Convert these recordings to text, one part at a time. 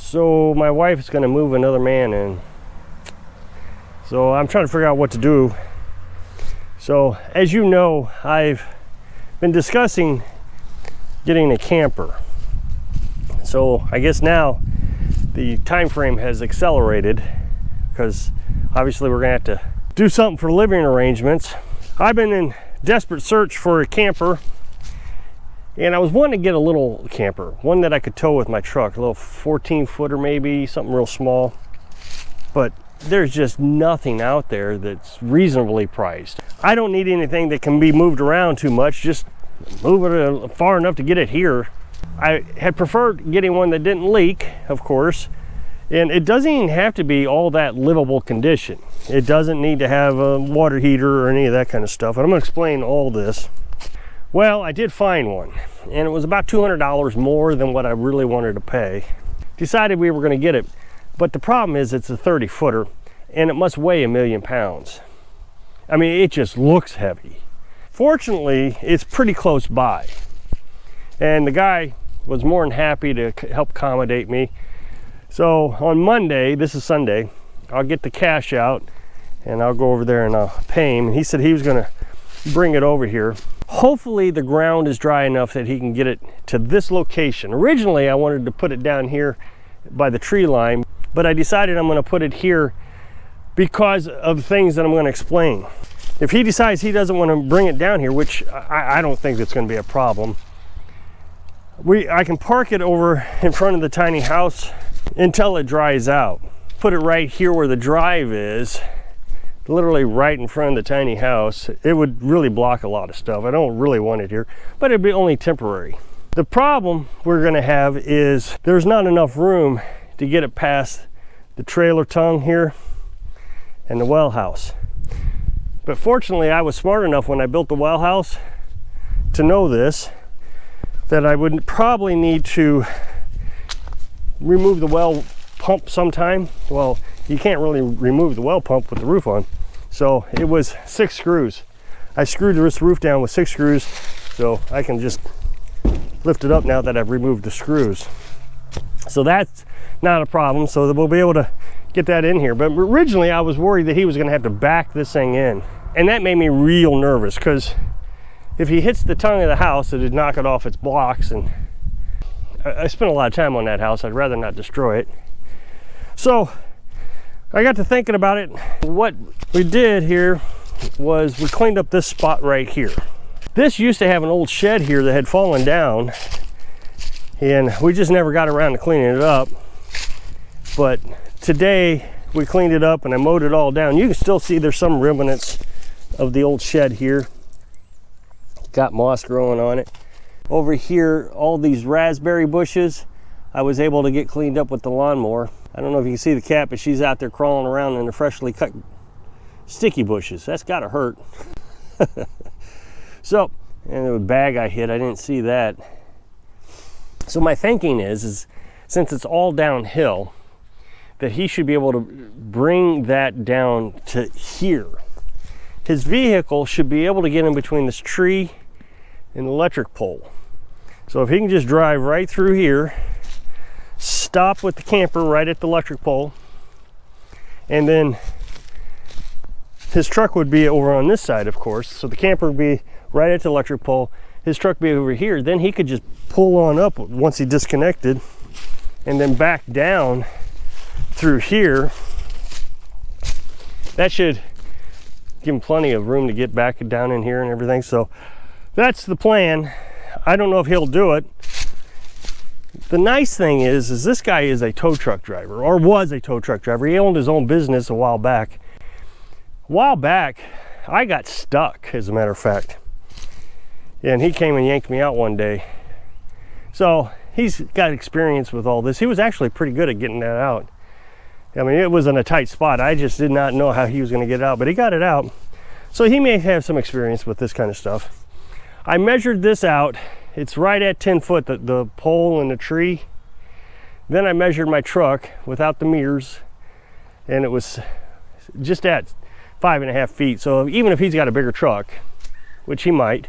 So my wife is going to move another man in. So I'm trying to figure out what to do. So as you know, I've been discussing getting a camper. So I guess now the time frame has accelerated because obviously we're going to have to do something for living arrangements. I've been in desperate search for a camper, and I was wanting to get a little camper, one that I could tow with my truck, a little 14-footer maybe, something real small. But there's just nothing out there that's reasonably priced. I don't need anything that can be moved around too much, just move it far enough to get it here. I had preferred getting one that didn't leak, of course, and it doesn't even have to be all that livable condition. It doesn't need to have a water heater or any of that kind of stuff, and I'm going to explain all this. Well, I did find one, and it was about $200 more than what I really wanted to pay. Decided we were going to get it, but the problem is it's a 30-footer, and it must weigh 1,000,000 pounds. I mean, it just looks heavy. Fortunately, it's pretty close by, and the guy was more than happy to help accommodate me. So on Monday, this is Sunday, I'll get the cash out, and I'll go over there and I'll pay him. And he said he was going to bring it over here. Hopefully the ground is dry enough that he can get it to this location. Originally, I wanted to put it down here by the tree line, but I decided I'm going to put it here because of things that I'm going to explain. If he decides he doesn't want to bring it down here, which I don't think it's going to be a problem, I can park it over in front of the tiny house until it dries out. Put it right here where the drive is, literally right in front of the tiny house. It would really block a lot of stuff. I don't really want it here, but it'd be only temporary. The problem we're going to have is there's not enough room to get it past the trailer tongue here and the well house. But fortunately, I was smart enough when I built the well house to know this, that I would probably need to remove the well pump sometime. Well, you can't really remove the well pump with the roof on. So it was 6 screws. I screwed this roof down with 6 screws, so I can just lift it up now that I've removed the screws. So that's not a problem, so that we'll be able to get that in here. But originally I was worried that he was gonna have to back this thing in. And that made me real nervous, because if he hits the tongue of the house, it'd knock it off its blocks, and I spent a lot of time on that house. I'd rather not destroy it. So I got to thinking about it. What we did here was we cleaned up this spot right here. This used to have an old shed here that had fallen down, and we just never got around to cleaning it up. But today we cleaned it up and I mowed it all down. You can still see there's some remnants of the old shed here. Got moss growing on it. Over here, all these raspberry bushes, I was able to get cleaned up with the lawnmower. I don't know if you can see the cat, but she's out there crawling around in the freshly cut sticky bushes. That's gotta hurt. So, and the bag I hit, I didn't see that. So my thinking is since it's all downhill, that he should be able to bring that down to here. His vehicle should be able to get in between this tree and the electric pole. So if he can just drive right through here, stop with the camper right at the electric pole, and then his truck would be over on this side, of course. So the camper would be right at the electric pole, his truck would be over here. Then he could just pull on up once he disconnected and then back down through here. That should give him plenty of room to get back down in here and everything. So that's the plan. I don't know if he'll do it. The nice thing is this guy is a tow truck driver, or was a tow truck driver. He owned his own business a while back. A while back, I got stuck, as a matter of fact. And he came and yanked me out one day. So he's got experience with all this. He was actually pretty good at getting that out. I mean, it was in a tight spot. I just did not know how he was going to get it out, but he got it out. So he may have some experience with this kind of stuff. I measured this out. It's right at 10 foot, the pole and the tree. Then I measured my truck without the mirrors, and it was just at 5.5 feet. So even if he's got a bigger truck, which he might,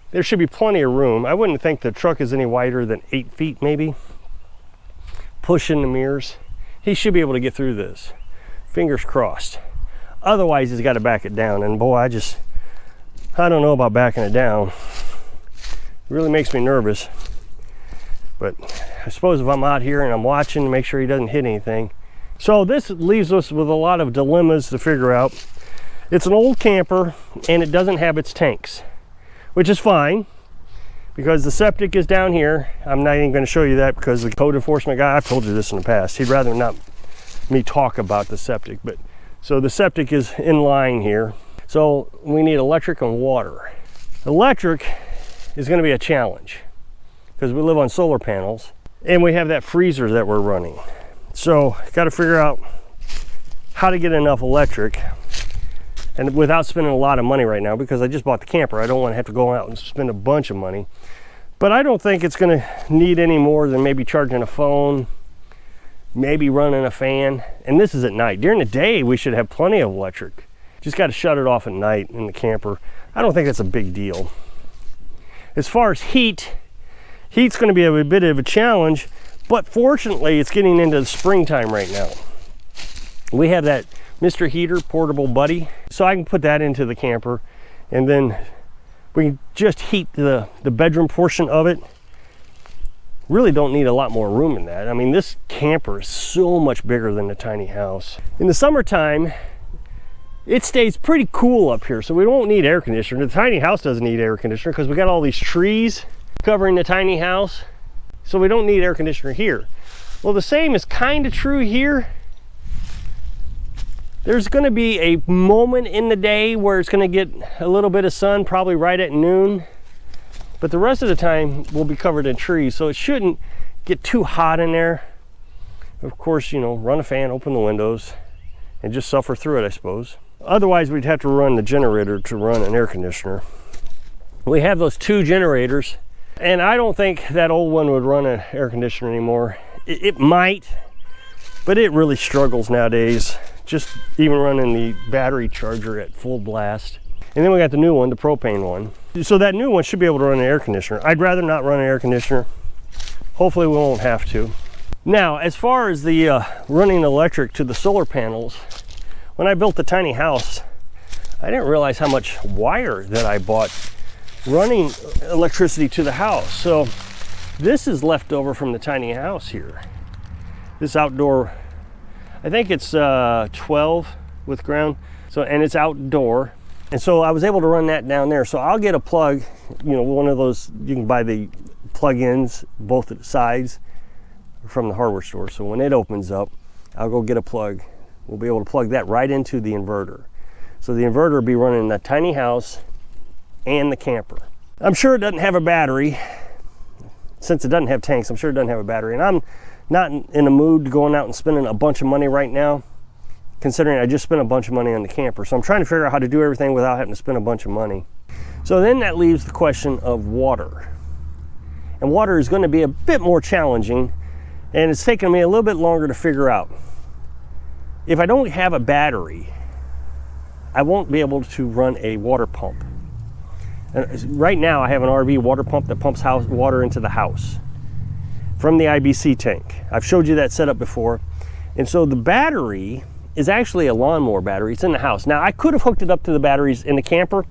there should be plenty of room. I wouldn't think the truck is any wider than 8 feet maybe. pushing the mirrors. He should be able to get through this. Fingers crossed. Otherwise, he's got to back it down. And boy, I don't know about backing it down. It really makes me nervous. But I suppose if I'm out here and I'm watching to make sure he doesn't hit anything. So this leaves us with a lot of dilemmas to figure out. It's an old camper and it doesn't have its tanks, which is fine because the septic is down here. I'm not even going to show you that because the code enforcement guy, I've told you this in the past, he'd rather not me talk about the septic. But so the septic is in line here. So we need electric and water. Electric is going to be a challenge because we live on solar panels and we have that freezer that we're running. So got to figure out how to get enough electric and without spending a lot of money right now because I just bought the camper. I don't want to have to go out and spend a bunch of money. But I don't think it's going to need any more than maybe charging a phone, maybe running a fan. And this is at night. During the day, we should have plenty of electric. Just got to shut it off at night in the camper. I don't think that's a big deal. As far as heat's going to be a bit of a challenge, but fortunately it's getting into the springtime right now. We have that Mr. Heater portable buddy, so I can put that into the camper and then we can just heat the bedroom portion of it. Really don't need a lot more room in that. I mean, this camper is so much bigger than the tiny house. In the summertime, it stays pretty cool up here, so we don't need air conditioner. The tiny house doesn't need air conditioner because we got all these trees covering the tiny house, so we don't need air conditioner here. Well, the same is kind of true here. There's going to be a moment in the day where it's going to get a little bit of sun, probably right at noon, but the rest of the time will be covered in trees, so it shouldn't get too hot in there. Of course, you know, run a fan, open the windows, and just suffer through it, I suppose. Otherwise, we'd have to run the generator to run an air conditioner. We have those two generators, and I don't think that old one would run an air conditioner anymore. It might, but it really struggles nowadays, just even running the battery charger at full blast. And then we got the new one, the propane one. So that new one should be able to run an air conditioner. I'd rather not run an air conditioner. Hopefully we won't have to. Now, as far as the running electric to the solar panels, when I built the tiny house, I didn't realize how much wire that I bought running electricity to the house. So this is left over from the tiny house here. This outdoor, I think it's 12 with ground, so, and it's outdoor. And so I was able to run that down there. So I'll get a plug, you know, one of those, you can buy the plug-ins, both sides from the hardware store. So when it opens up, I'll go get a plug. We'll be able to plug that right into the inverter. So the inverter will be running the tiny house and the camper. I'm sure it doesn't have a battery. Since it doesn't have tanks, I'm sure it doesn't have a battery. And I'm not in the mood to going out and spending a bunch of money right now, considering I just spent a bunch of money on the camper. So I'm trying to figure out how to do everything without having to spend a bunch of money. So then that leaves the question of water. And water is going to be a bit more challenging, and it's taken me a little bit longer to figure out. If I don't have a battery, I won't be able to run a water pump. And right now I have an RV water pump that pumps water into the house from the IBC tank. I've showed you that setup before. And so the battery is actually a lawnmower battery. It's in the house. Now I could have hooked it up to the batteries in the camper,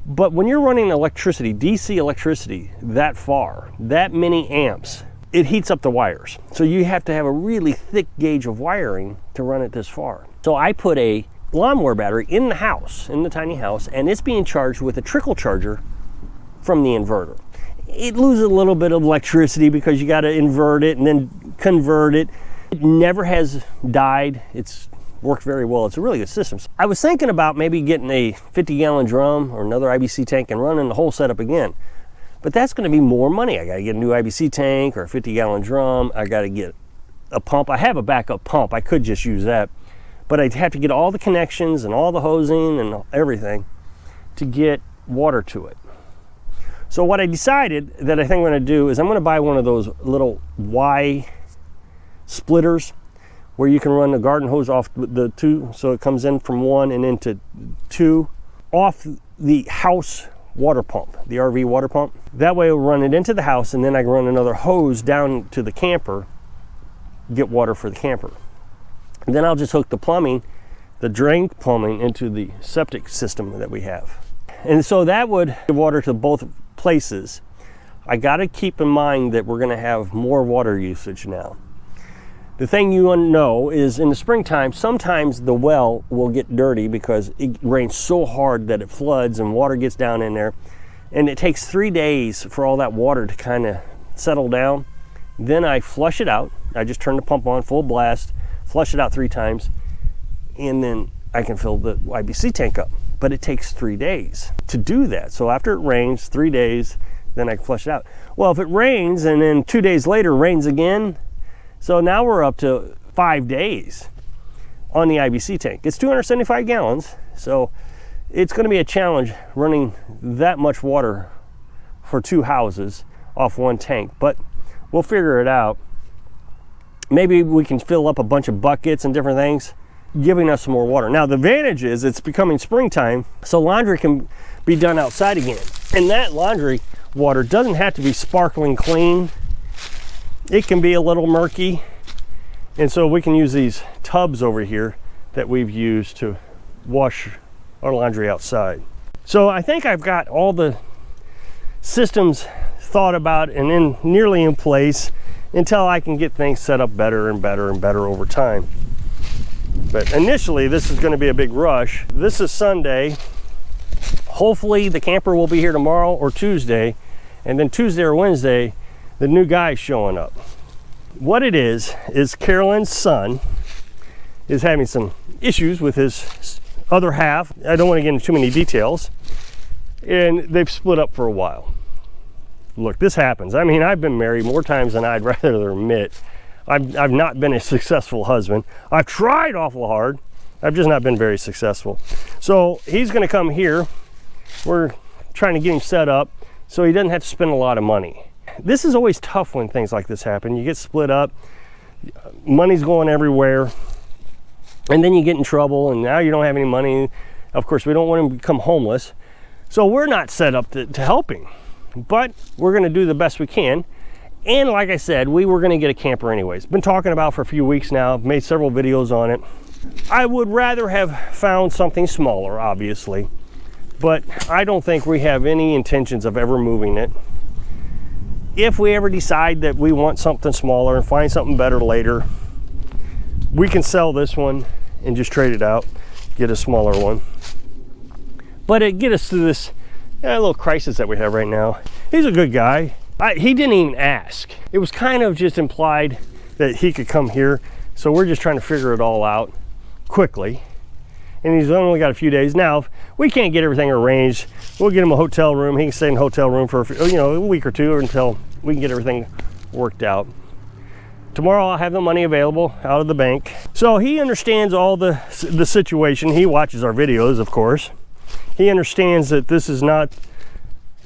but when you're running electricity, DC electricity that far, that many amps, it heats up the wires. So you have to have a really thick gauge of wiring to run it this far. So I put a lawnmower battery in the house, in the tiny house, and it's being charged with a trickle charger from the inverter. It loses a little bit of electricity because you got to invert it and then convert it. It never has died. It's worked very well. It's a really good system. I was thinking about maybe getting a 50-gallon drum or another IBC tank and running the whole setup again. But that's going to be more money. I got to get a new IBC tank or a 50-gallon drum. I got to get a pump. I have a backup pump. I could just use that. But I'd have to get all the connections and all the hosing and everything to get water to it. So what I decided that I think I'm going to do is I'm going to buy one of those little Y splitters where you can run the garden hose off the two, so it comes in from one and into two, off the house water pump, the RV water pump. That way we'll run it into the house, and then I can run another hose down to the camper get water for the camper. And then I'll just hook the plumbing, the drain plumbing, into the septic system that we have. And so that would give water to both places. I got to keep in mind that we're going to have more water usage now. The thing you want to know is in the springtime, sometimes the well will get dirty because it rains so hard that it floods and water gets down in there. And it takes 3 days for all that water to kind of settle down. Then I flush it out. I just turn the pump on full blast, flush it out 3 times, and then I can fill the IBC tank up. But it takes 3 days to do that. So after it rains, 3 days, then I can flush it out. Well, if it rains and then 2 days later rains again, so now we're up to 5 days on the IBC tank. It's 275 gallons, so it's going to be a challenge running that much water for 2 houses off 1 tank, but we'll figure it out. Maybe we can fill up a bunch of buckets and different things, giving us some more water. Now the advantage is it's becoming springtime, so laundry can be done outside again. And that laundry water doesn't have to be sparkling clean. It can be a little murky. And so we can use these tubs over here that we've used to wash our laundry outside. So I think I've got all the systems thought about and nearly in place until I can get things set up better and better and better over time. But initially, this is going to be a big rush. This is Sunday. Hopefully the camper will be here tomorrow or Tuesday, and then Tuesday or Wednesday, the new guy's showing up. What it is Carolyn's son is having some issues with his other half. I don't want to get into too many details. And they've split up for a while. Look, this happens. I mean, I've been married more times than I'd rather admit. I've not been a successful husband. I've tried awful hard. I've just not been very successful. So he's going to come here. We're trying to get him set up so he doesn't have to spend a lot of money. This is always tough when things like this happen. You get split up, money's going everywhere, and then you get in trouble, and now you don't have any money. Of course, we don't want him to become homeless. So we're not set up to help him, but we're going to do the best we can. And like I said, we were going to get a camper anyways. Been talking about for a few weeks now, made several videos on it. I would rather have found something smaller, obviously, but I don't think we have any intentions of ever moving it. If we ever decide that we want something smaller and find something better later, we can sell this one and just trade it out, get a smaller one. But it get us through this little crisis that we have right now. He's a good guy. He didn't even ask. It was kind of just implied that he could come here. So we're just trying to figure it all out quickly. And he's only got a few days. Now, if we can't get everything arranged, we'll get him a hotel room. He can stay in a hotel room for a week or two until we can get everything worked out. Tomorrow I'll have the money available out of the bank. So he understands all the situation. He watches our videos, of course. He understands that this is not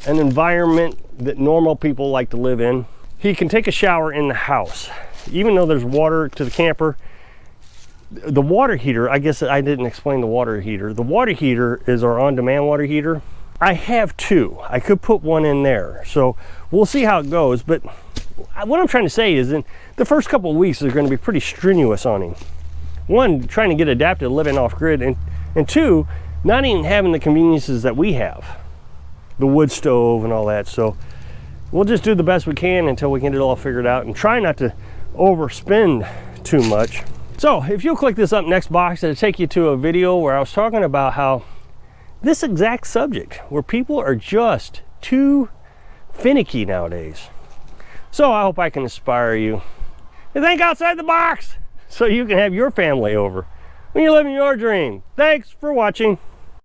an environment that normal people like to live in. He can take a shower in the house. Even though there's water to the camper, the water heater, I guess I didn't explain the water heater. The water heater is our on-demand water heater. I have 2. I could put one in there. So we'll see how it goes. But what I'm trying to say is in the first couple of weeks are going to be pretty strenuous on him. 1, trying to get adapted to living off grid, and 2, not even having the conveniences that we have. The wood stove and all that. So we'll just do the best we can until we can get it all figured out and try not to overspend too much. So if you'll click this up next box, it'll take you to a video where I was talking about how this exact subject, where people are just too finicky nowadays. So I hope I can inspire you to think outside the box so you can have your family over when you're living your dream. Thanks for watching.